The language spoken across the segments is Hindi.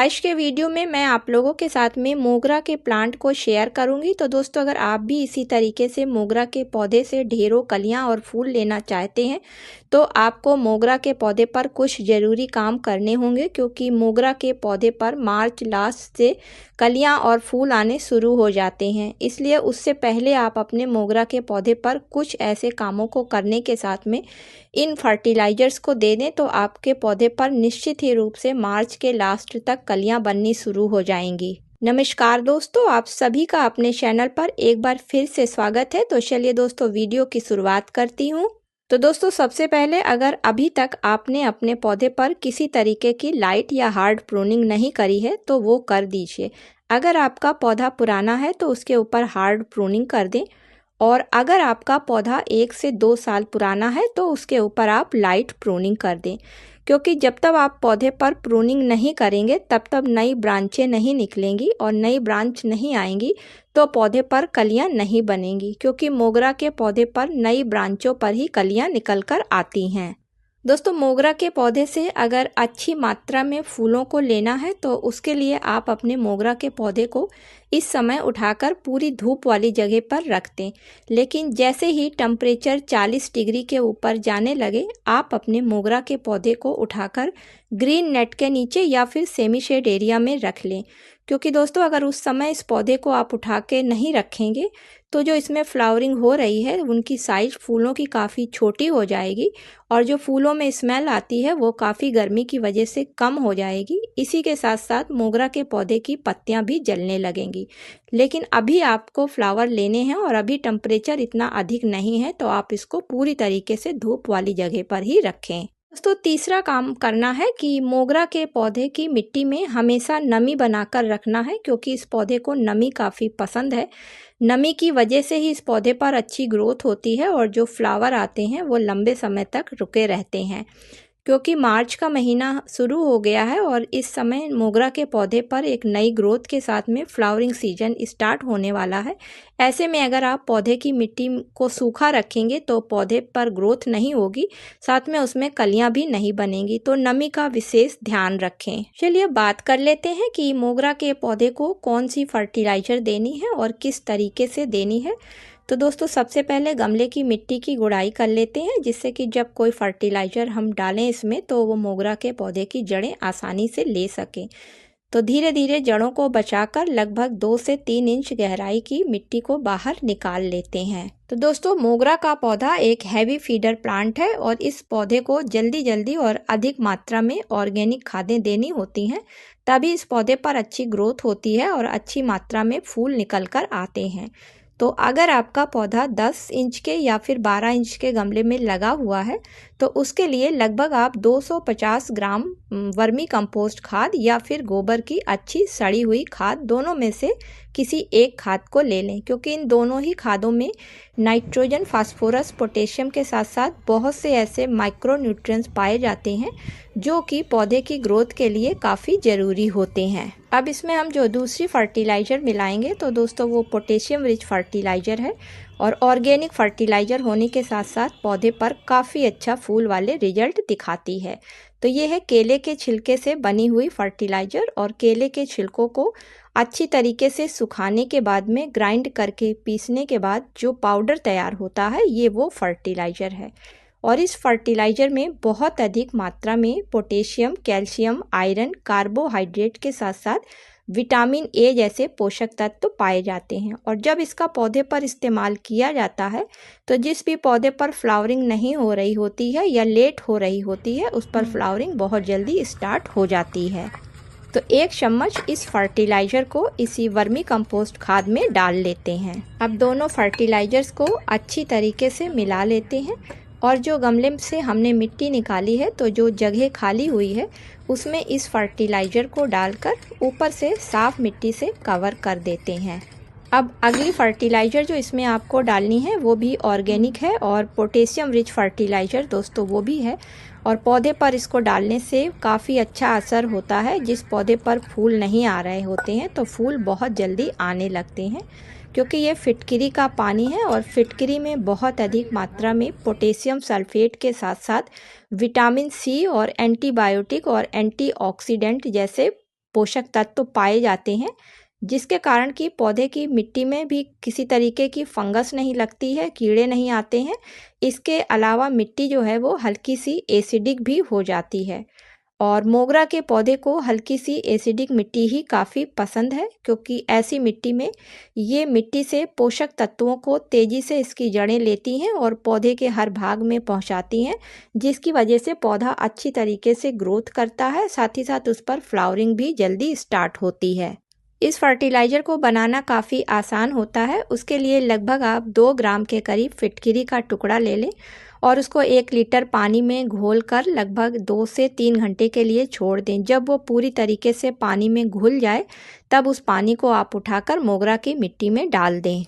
आज के वीडियो में मैं आप लोगों के साथ में मोगरा के प्लांट को शेयर करूंगी। तो दोस्तों, अगर आप भी इसी तरीके से मोगरा के पौधे से ढेरों कलियां और फूल लेना चाहते हैं तो आपको मोगरा के पौधे पर कुछ ज़रूरी काम करने होंगे, क्योंकि मोगरा के पौधे पर मार्च लास्ट से कलियां और फूल आने शुरू हो जाते हैं। इसलिए उससे पहले आप अपने मोगरा के पौधे पर कुछ ऐसे कामों को करने के साथ में इन फर्टिलाइजर्स को दे दें तो आपके पौधे पर निश्चित ही रूप से मार्च के लास्ट तक कलियां बननी शुरू हो जाएंगी। नमस्कार दोस्तों, आप सभी का अपने चैनल पर एक बार फिर से स्वागत है। तो चलिए दोस्तों, वीडियो की शुरुआत करती हूँ। तो दोस्तों, सबसे पहले अगर अभी तक आपने अपने पौधे पर किसी तरीके की लाइट या हार्ड प्रूनिंग नहीं करी है तो वो कर दीजिए। अगर आपका पौधा पुराना है तो उसके ऊपर हार्ड प्रूनिंग कर दें, और अगर आपका पौधा 1 से 2 साल पुराना है तो उसके ऊपर आप लाइट प्रूनिंग कर दें, क्योंकि जब तक आप पौधे पर प्रूनिंग नहीं करेंगे तब तक नई ब्रांचें नहीं निकलेंगी, और नई ब्रांच नहीं आएंगी तो पौधे पर कलियां नहीं बनेंगी, क्योंकि मोगरा के पौधे पर नई ब्रांचों पर ही कलियां निकल कर आती हैं। दोस्तों, मोगरा के पौधे से अगर अच्छी मात्रा में फूलों को लेना है तो उसके लिए आप अपने मोगरा के पौधे को इस समय उठाकर पूरी धूप वाली जगह पर रख दें। लेकिन जैसे ही टेम्परेचर 40 डिग्री के ऊपर जाने लगे, आप अपने मोगरा के पौधे को उठाकर ग्रीन नेट के नीचे या फिर सेमी शेड एरिया में रख लें, क्योंकि दोस्तों अगर उस समय इस पौधे को आप उठा के नहीं रखेंगे तो जो इसमें फ्लावरिंग हो रही है उनकी साइज फूलों की काफ़ी छोटी हो जाएगी, और जो फूलों में स्मेल आती है वो काफ़ी गर्मी की वजह से कम हो जाएगी। इसी के साथ साथ मोगरा के पौधे की पत्तियां भी जलने लगेंगी। लेकिन अभी आपको फ्लावर लेने हैं और अभी टेम्परेचर इतना अधिक नहीं है, तो आप इसको पूरी तरीके से धूप वाली जगह पर ही रखें। दोस्तों, तीसरा काम करना है कि मोगरा के पौधे की मिट्टी में हमेशा नमी बनाकर रखना है, क्योंकि इस पौधे को नमी काफ़ी पसंद है। नमी की वजह से ही इस पौधे पर अच्छी ग्रोथ होती है और जो फ्लावर आते हैं वो लंबे समय तक रुके रहते हैं। क्योंकि मार्च का महीना शुरू हो गया है और इस समय मोगरा के पौधे पर एक नई ग्रोथ के साथ में फ्लावरिंग सीजन स्टार्ट होने वाला है। ऐसे में अगर आप पौधे की मिट्टी को सूखा रखेंगे तो पौधे पर ग्रोथ नहीं होगी, साथ में उसमें कलियां भी नहीं बनेंगी। तो नमी का विशेष ध्यान रखें। चलिए बात कर लेते हैं कि मोगरा के पौधे को कौन सी फर्टिलाइजर देनी है और किस तरीके से देनी है। तो दोस्तों, सबसे पहले गमले की मिट्टी की गुड़ाई कर लेते हैं, जिससे कि जब कोई फर्टिलाइज़र हम डालें इसमें तो वो मोगरा के पौधे की जड़ें आसानी से ले सकें। तो धीरे धीरे जड़ों को बचाकर लगभग 2 से 3 इंच गहराई की मिट्टी को बाहर निकाल लेते हैं। तो दोस्तों, मोगरा का पौधा एक हैवी फीडर प्लांट है और इस पौधे को जल्दी जल्दी और अधिक मात्रा में ऑर्गेनिक खादें देनी होती हैं, तभी इस पौधे पर अच्छी ग्रोथ होती है और अच्छी मात्रा में फूल निकल कर आते हैं। तो अगर आपका पौधा 10 इंच के या फिर 12 इंच के गमले में लगा हुआ है तो उसके लिए लगभग आप 250 ग्राम वर्मी कंपोस्ट खाद या फिर गोबर की अच्छी सड़ी हुई खाद, दोनों में से किसी एक खाद को ले लें, क्योंकि इन दोनों ही खादों में नाइट्रोजन, फास्फोरस, पोटेशियम के साथ साथ बहुत से ऐसे माइक्रो न्यूट्रिएंट्स पाए जाते हैं जो कि पौधे की ग्रोथ के लिए काफ़ी ज़रूरी होते हैं। अब इसमें हम जो दूसरी फर्टिलाइज़र मिलाएंगे तो दोस्तों वो पोटेशियम रिच फर्टिलाइज़र है, और ऑर्गेनिक फर्टिलाइज़र होने के साथ साथ पौधे पर काफ़ी अच्छा फूल वाले रिजल्ट दिखाती है। तो ये है केले के छिलके से बनी हुई फर्टिलाइज़र, और केले के छिलकों को अच्छी तरीके से सुखाने के बाद में ग्राइंड करके पीसने के बाद जो पाउडर तैयार होता है ये वो फर्टिलाइज़र है। और इस फर्टिलाइज़र में बहुत अधिक मात्रा में पोटेशियम, कैल्शियम, आयरन, कार्बोहाइड्रेट के साथ साथ विटामिन ए जैसे पोषक तत्व पाए जाते हैं। और जब इसका पौधे पर इस्तेमाल किया जाता है तो जिस भी पौधे पर फ्लावरिंग नहीं हो रही होती है या लेट हो रही होती है उस पर फ्लावरिंग बहुत जल्दी स्टार्ट हो जाती है। तो 1 चम्मच इस फर्टिलाइज़र को इसी वर्मी कंपोस्ट खाद में डाल लेते हैं। अब दोनों फर्टिलाइजर्स को अच्छी तरीके से मिला लेते हैं, और जो गमले से हमने मिट्टी निकाली है तो जो जगह खाली हुई है उसमें इस फर्टिलाइज़र को डालकर ऊपर से साफ मिट्टी से कवर कर देते हैं। अब अगली फर्टिलाइज़र जो इसमें आपको डालनी है वो भी ऑर्गेनिक है और पोटेशियम रिच फर्टिलाइज़र दोस्तों वो भी है, और पौधे पर इसको डालने से काफ़ी अच्छा असर होता है। जिस पौधे पर फूल नहीं आ रहे होते हैं तो फूल बहुत जल्दी आने लगते हैं, क्योंकि ये फिटकिरी का पानी है और फिटकिरी में बहुत अधिक मात्रा में पोटेशियम सल्फेट के साथ साथ विटामिन सी और एंटीबायोटिक और एंटीऑक्सीडेंट जैसे पोषक तत्व पाए जाते हैं, जिसके कारण कि पौधे की मिट्टी में भी किसी तरीके की फंगस नहीं लगती है, कीड़े नहीं आते हैं। इसके अलावा मिट्टी जो है वो हल्की सी एसिडिक भी हो जाती है और मोगरा के पौधे को हल्की सी एसिडिक मिट्टी ही काफ़ी पसंद है, क्योंकि ऐसी मिट्टी में ये मिट्टी से पोषक तत्वों को तेज़ी से इसकी जड़ें लेती हैं और पौधे के हर भाग में पहुंचाती हैं, जिसकी वजह से पौधा अच्छी तरीके से ग्रोथ करता है। साथ ही साथ उस पर फ्लावरिंग भी जल्दी स्टार्ट होती है। इस फर्टिलाइज़र को बनाना काफ़ी आसान होता है। उसके लिए लगभग आप 2 ग्राम के करीब फिटकिरी का टुकड़ा ले लें और उसको 1 लीटर पानी में घोलकर लगभग 2 से 3 घंटे के लिए छोड़ दें। जब वो पूरी तरीके से पानी में घुल जाए, तब उस पानी को आप उठाकर मोगरा की मिट्टी में डाल दें।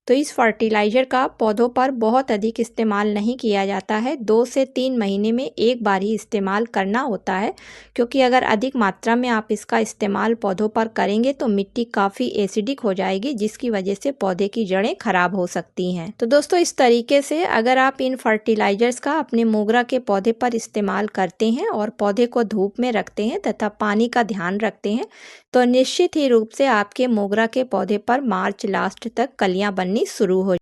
तो इस फर्टिलाइज़र का पौधों पर बहुत अधिक इस्तेमाल नहीं किया जाता है, 2 से 3 महीने में एक बार ही इस्तेमाल करना होता है, क्योंकि अगर अधिक मात्रा में आप इसका इस्तेमाल पौधों पर करेंगे तो मिट्टी काफ़ी एसिडिक हो जाएगी, जिसकी वजह से पौधे की जड़ें खराब हो सकती हैं। तो दोस्तों, इस तरीके से अगर आप इन फर्टिलाइज़र्स का अपने मोगरा के पौधे पर इस्तेमाल करते हैं और पौधे को धूप में रखते हैं तथा पानी का ध्यान रखते हैं, तो निश्चित ही रूप से आपके मोगरा के पौधे पर मार्च लास्ट तक कलियां बननी शुरू हो